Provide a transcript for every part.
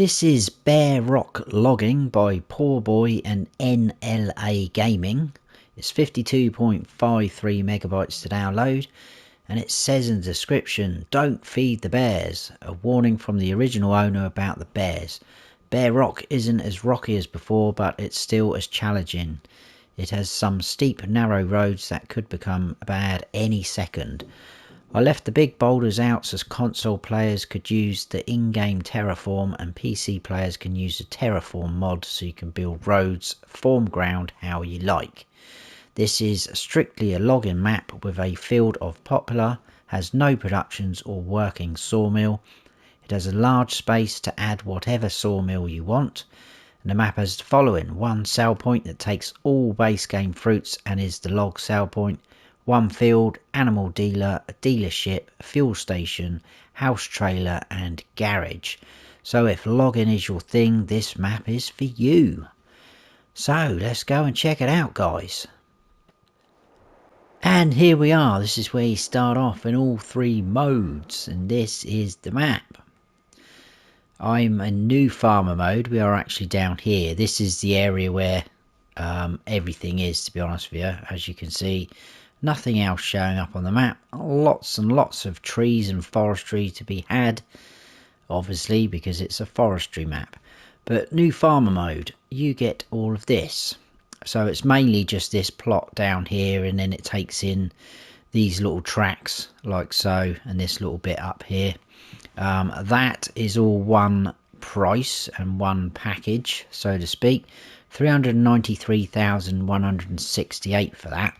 This is Bare Rock Logging by Poorboy and NLA Gaming. It's 52.53 megabytes to download, and it says in the description, "Don't feed the bears," a warning from the original owner about the bears. Bare Rock isn't as rocky as before, but it's still as challenging. It has some steep, narrow roads that could become bad any second. I left the big boulders out so console players could use the in-game Terraform and PC players can use the Terraform Mod so you can build roads, form ground how you like. This is strictly a logging map with a field of Poplar, has no productions or working sawmill. It has a large space to add whatever sawmill you want. And the map has the following: one sell point that takes all base game fruits and is the log sell point. One field, animal dealer, a dealership, a fuel station, house trailer and garage. So if logging is your thing, this map is for you. So let's go and check it out, guys. And here we are. This is where you start off in all three modes, and this is the map. I'm in new farmer mode. We are actually down here. This is the area where everything is, to be honest with you. As you can see, nothing else showing up on the map. Lots and lots of trees and forestry to be had, obviously, because it's a forestry map. But new farmer mode, you get all of this. So it's mainly just this plot down here, and then it takes in these little tracks like so, and this little bit up here. That is all one price and one package, so to speak. 393,168 for that.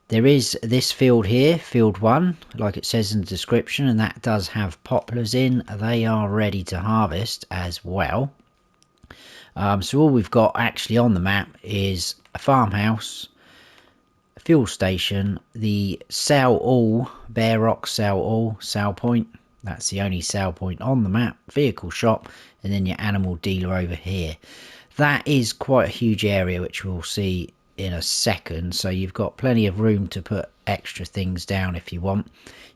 There is this field here, field 1, like it says in the description, and that does have poplars in. They are ready to harvest as well. So all we've got actually on the map is a farmhouse, a fuel station, the sell all, Bare Rock sell all, sell point. That's the only sell point on the map, vehicle shop, and then your animal dealer over here. That is quite a huge area, which we'll see in a second, so you've got plenty of room to put extra things down if you want.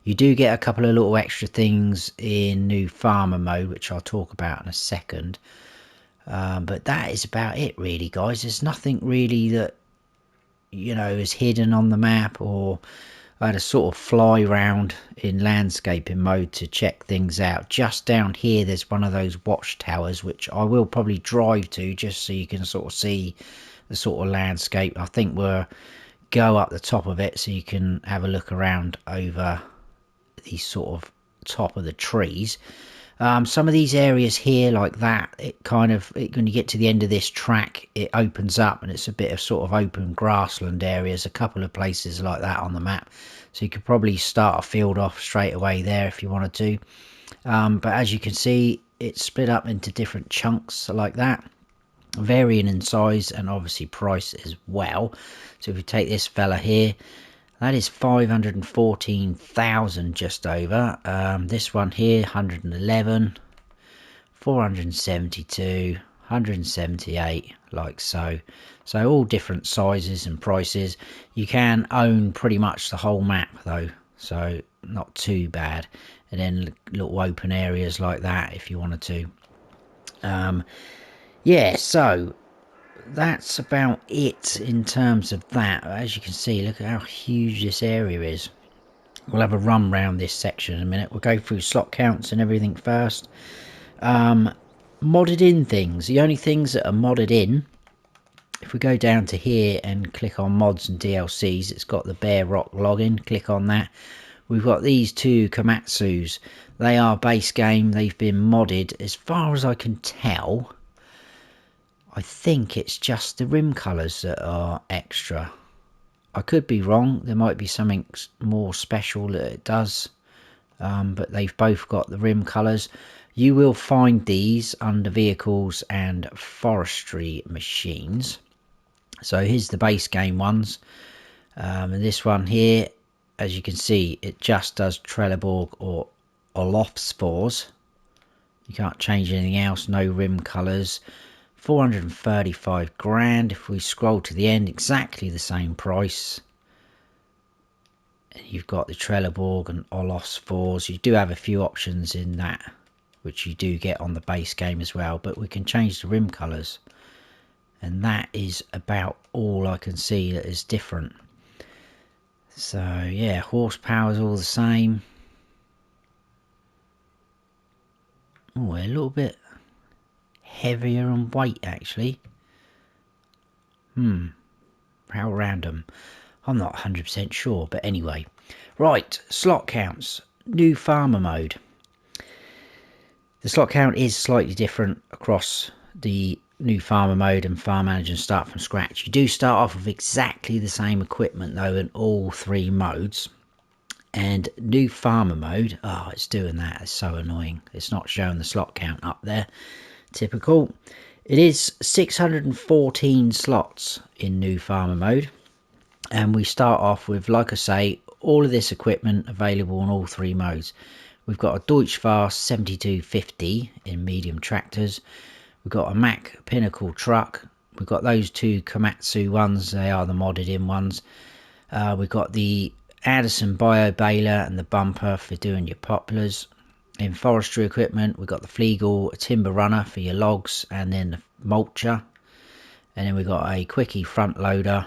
You do get a couple of little extra things in new farmer mode, which I'll talk about in a second, but that is about it really, guys. There's nothing really that, you know, is hidden on the map, or I had to sort of fly around in landscaping mode to check things out. Just down here there's one of those watchtowers, which I will probably drive to just so you can sort of see the sort of landscape. I think we'll go up the top of it so you can have a look around over the sort of top of the trees. Some of these areas here like that, when you get to the end of this track, it opens up and it's a bit of sort of open grassland areas. A couple of places like that on the map, so you could probably start a field off straight away there if you wanted to. But as you can see, it's split up into different chunks like that, varying in size and obviously price as well. So if you take this fella here, that is 514,000 just over. This one here, 111, 472, 178, like so. So all different sizes and prices. You can own pretty much the whole map though, so not too bad. And then little open areas like that if you wanted to. Yeah, so that's about it in terms of that. As you can see, look at how huge this area is. We'll have a run round this section in a minute. We'll go through slot counts and everything first. Modded in things. The only things that are modded in, if we go down to here and click on mods and DLCs, it's got the Bare Rock login. Click on that. We've got these two Komatsus. They are base game. They've been modded. As far as I can tell, I think it's just the rim colours that are extra. I could be wrong. There might be something more special that it does. But they've both got the rim colours. You will find these under vehicles and forestry machines. So here's the base game ones. And this one here, as you can see, it just does Trelleborg or Olof spores. You can't change anything else. No rim colours. 435 grand. If we scroll to the end, exactly the same price. And you've got the Trelleborg and Olof spores. You do have a few options in that which you do get on the base game as well, but we can change the rim colours, and that is about all I can see that is different. So yeah, horsepower is all the same. Oh, a little bit heavier on weight actually. How random. I'm not 100% sure, but anyway. Right, slot counts. New farmer mode. The slot count is slightly different across the new farmer mode and farm manager and start from scratch. You do start off with exactly the same equipment though in all three modes. And new farmer mode, oh, it's doing that. It's so annoying. It's not showing the slot count up there. Typical. It is 614 slots in new farmer mode. And we start off with, like I say, all of this equipment available on all three modes. We've got a Deutschfast 7250 in medium tractors. We've got a Mack Pinnacle truck. We've got those two Komatsu ones. They are the modded in ones. We've got the Addison Bio Baler and the bumper for doing your poplars. In forestry equipment, we've got the Flegel timber runner for your logs, and then the mulcher. And then we've got a Quickie front loader.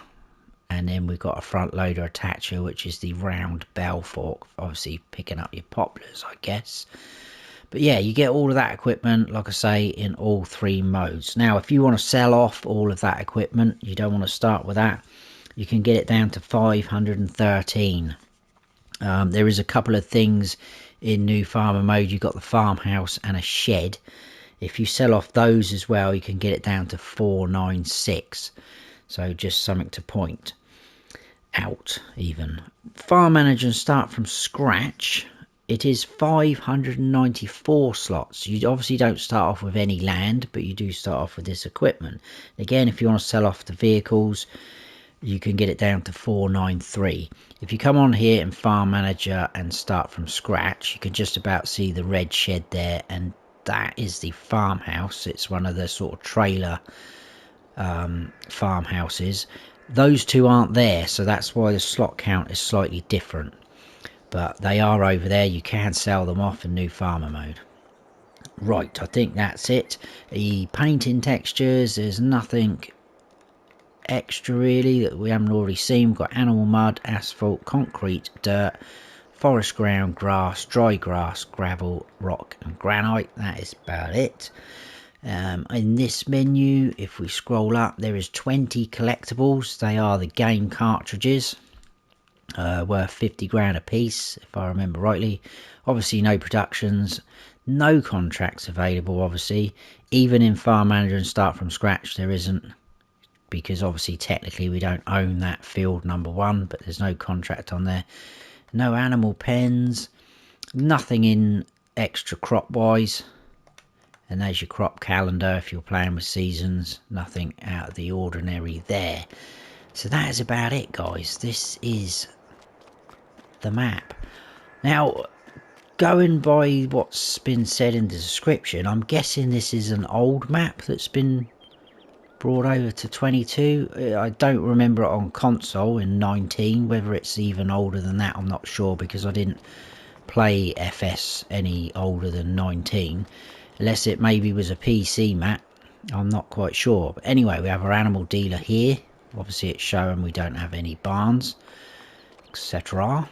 And then we've got a front loader attacher, which is the round bell fork, obviously picking up your poplars, I guess. But yeah, you get all of that equipment, like I say, in all three modes. Now, if you want to sell off all of that equipment, you don't want to start with that, you can get it down to 513. There is a couple of things in new farmer mode. You've got the farmhouse and a shed. If you sell off those as well, you can get it down to 496. So just something to point out even. Farm manager and start from scratch. It is 594 slots. You obviously don't start off with any land, but you do start off with this equipment. Again, if you want to sell off the vehicles, you can get it down to 493. If you come on here in farm manager and start from scratch, you can just about see the red shed there, and that is the farmhouse. It's one of the sort of trailer farmhouses. Those two aren't there, so that's why the slot count is slightly different, but they are over there. You can sell them off in new farmer mode. Right, I think that's it. The painting textures, there's nothing extra really that we haven't already seen. We've got animal mud, asphalt, concrete, dirt, forest ground, grass, dry grass, gravel, rock and granite. That is about it. In this menu, if we scroll up, there is 20 collectibles. They are the game cartridges, worth 50 grand a piece, if I remember rightly. Obviously no productions, no contracts available, obviously. Even in farm manager and start from scratch there isn't, because obviously technically we don't own that field number 1, but there's no contract on there. No animal pens, nothing in extra crop wise. And there's your crop calendar if you're playing with seasons. Nothing out of the ordinary there. So that is about it, guys. This is the map. Now, going by what's been said in the description, I'm guessing this is an old map that's been brought over to 22. I don't remember it on console in 19. Whether it's even older than that, I'm not sure, because I didn't play FS any older than 19. Unless it maybe was a PC map, I'm not quite sure. But anyway, we have our animal dealer here. Obviously it's showing we don't have any barns, etc.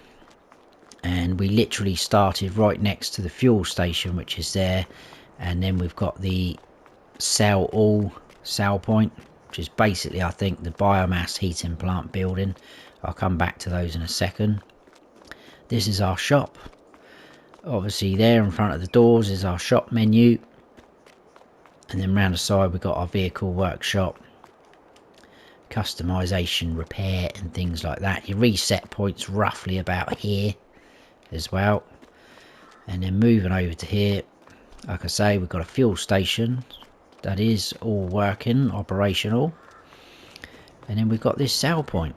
And we literally started right next to the fuel station, which is there. And then we've got the sell point, which is basically, I think, the biomass heating plant building. I'll come back to those in a second. This is our shop. Obviously there in front of the doors is our shop menu, and then round the side we've got our vehicle workshop, customization, repair and things like that. Your reset points roughly about here as well. And then moving over to here, like I say, we've got a fuel station that is all working, operational. And then we've got this sell point.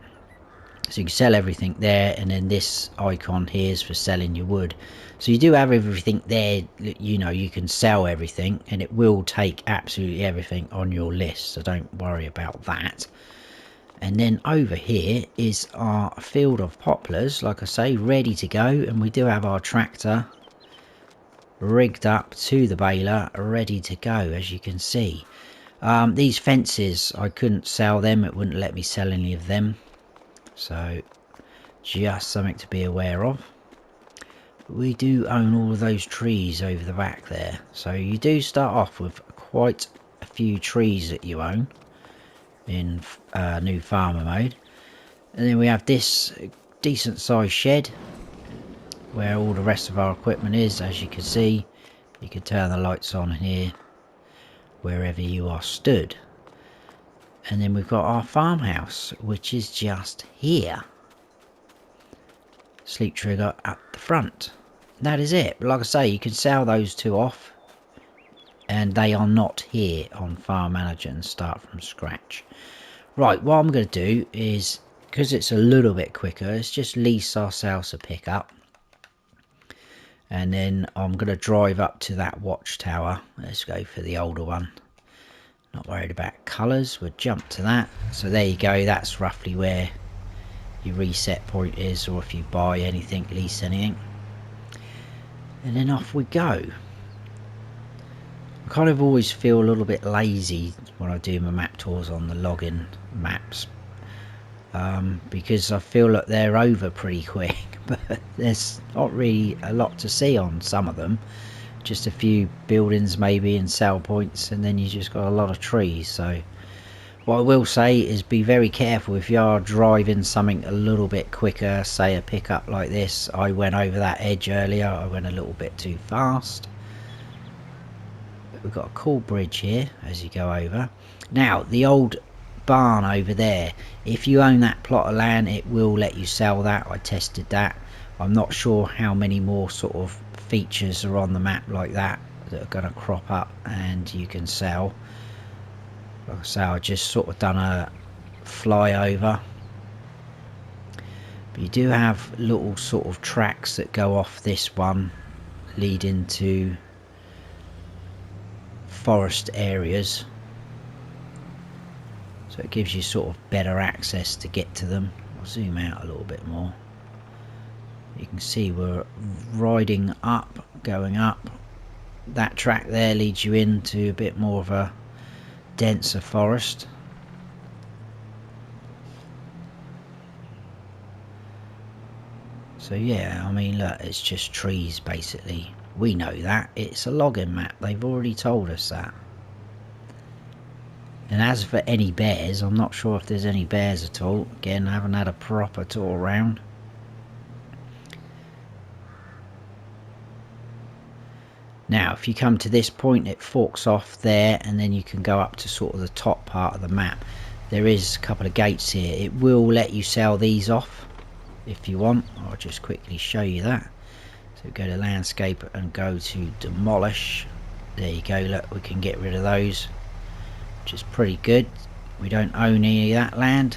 So you can sell everything there, and then this icon here is for selling your wood. So you do have everything there, you know, you can sell everything, and it will take absolutely everything on your list, so don't worry about that. And then over here is our field of poplars, like I say, ready to go, and we do have our tractor rigged up to the baler, ready to go, as you can see. These fences, I couldn't sell them, it wouldn't let me sell any of them, so just something to be aware of. We do own all of those trees over the back there, so you do start off with quite a few trees that you own in new farmer mode. And then we have this decent sized shed where all the rest of our equipment is. As you can see, you can turn the lights on here wherever you are stood. And then we've got our farmhouse, which is just here. Sleep trigger at the front. That is it. But like I say, you can sell those two off, and they are not here on Farm Manager and start from scratch. Right, what I'm going to do is, because it's a little bit quicker, let's just lease ourselves a pickup. And then I'm going to drive up to that watchtower. Let's go for the older one. Not worried about colours, we'll jump to that. So there you go, that's roughly where your reset point is, or if you buy anything, lease anything. And then off we go. I kind of always feel a little bit lazy when I do my map tours on the login maps, because I feel like they're over pretty quick, but there's not really a lot to see on some of them. Just a few buildings maybe and sell points, and then you just got a lot of trees. So what I will say is be very careful if you are driving something a little bit quicker, say a pickup like this. I went over that edge earlier, I went a little bit too fast. But we've got a cool bridge here as you go over. Now the old barn over there, if you own that plot of land, it will let you sell that. I tested that. I'm not sure how many more sort of features are on the map like that are going to crop up and you can sell. Like I say, I just sort of done a flyover, but you do have little sort of tracks that go off this one leading to forest areas, so it gives you sort of better access to get to them. I'll zoom out a little bit more. You can see we're riding up, going up. That track there leads you into a bit more of a denser forest. So yeah, I mean look, it's just trees basically. We know that, it's a login map, they've already told us that. And as for any bears, I'm not sure if there's any bears at all. Again, I haven't had a proper tour around. Now if you come to this point, it forks off there, and then you can go up to sort of the top part of the map. There is a couple of gates here. It will let you sell these off if you want. I'll just quickly show you that. So go to landscape and go to demolish. There you go, look, we can get rid of those, which is pretty good. We don't own any of that land.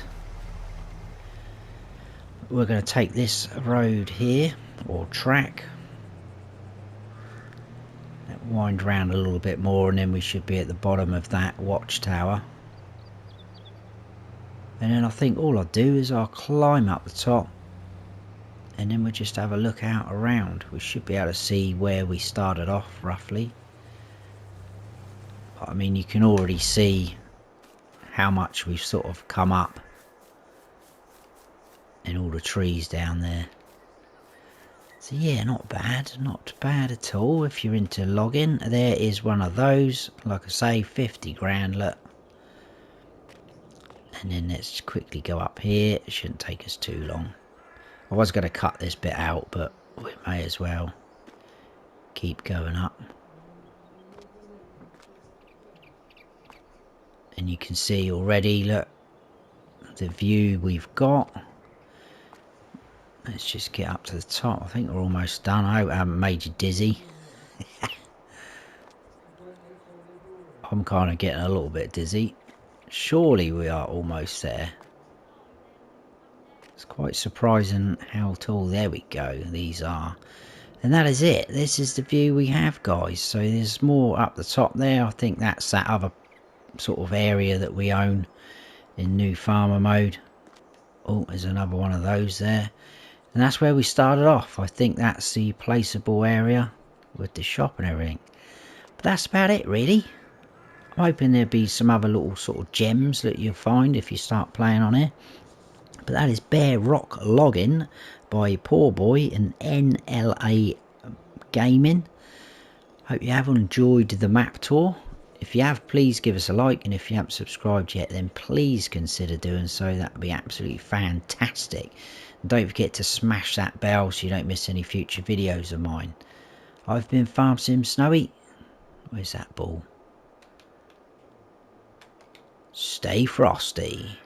We're going to take this road here, or track, wind around a little bit more, and then we should be at the bottom of that watchtower. And then I think all I'll do is I'll climb up the top, and then we'll just have a look out around. We should be able to see where we started off roughly. I mean, you can already see how much we've sort of come up in all the trees down there. So yeah, not bad at all if you're into logging. There is one of those, like I say, 50 grand, look. And then let's quickly go up here. It shouldn't take us too long. I was going to cut this bit out, but we may as well keep going up. And you can see already, look, the view we've got. Let's just get up to the top. I think we're almost done. I hope I haven't made you dizzy. I'm kind of getting a little bit dizzy. Surely we are almost there. It's quite surprising how tall. There we go. These are. And that is it. This is the view we have, guys. So there's more up the top there. I think that's that other sort of area that we own in new farmer mode. Oh, there's another one of those there. And that's where we started off. I think that's the placeable area with the shop and everything. But that's about it really. I'm hoping there'll be some other little sort of gems that you'll find if you start playing on here. But that is Bare Rock Logging by Poorboy and NLA Gaming. Hope you have enjoyed the map tour. If you have, please give us a like, and if you haven't subscribed yet, then please consider doing so. That would be absolutely fantastic. And don't forget to smash that bell so you don't miss any future videos of mine. I've been Farm Sim Snowy. Where's that ball? Stay frosty.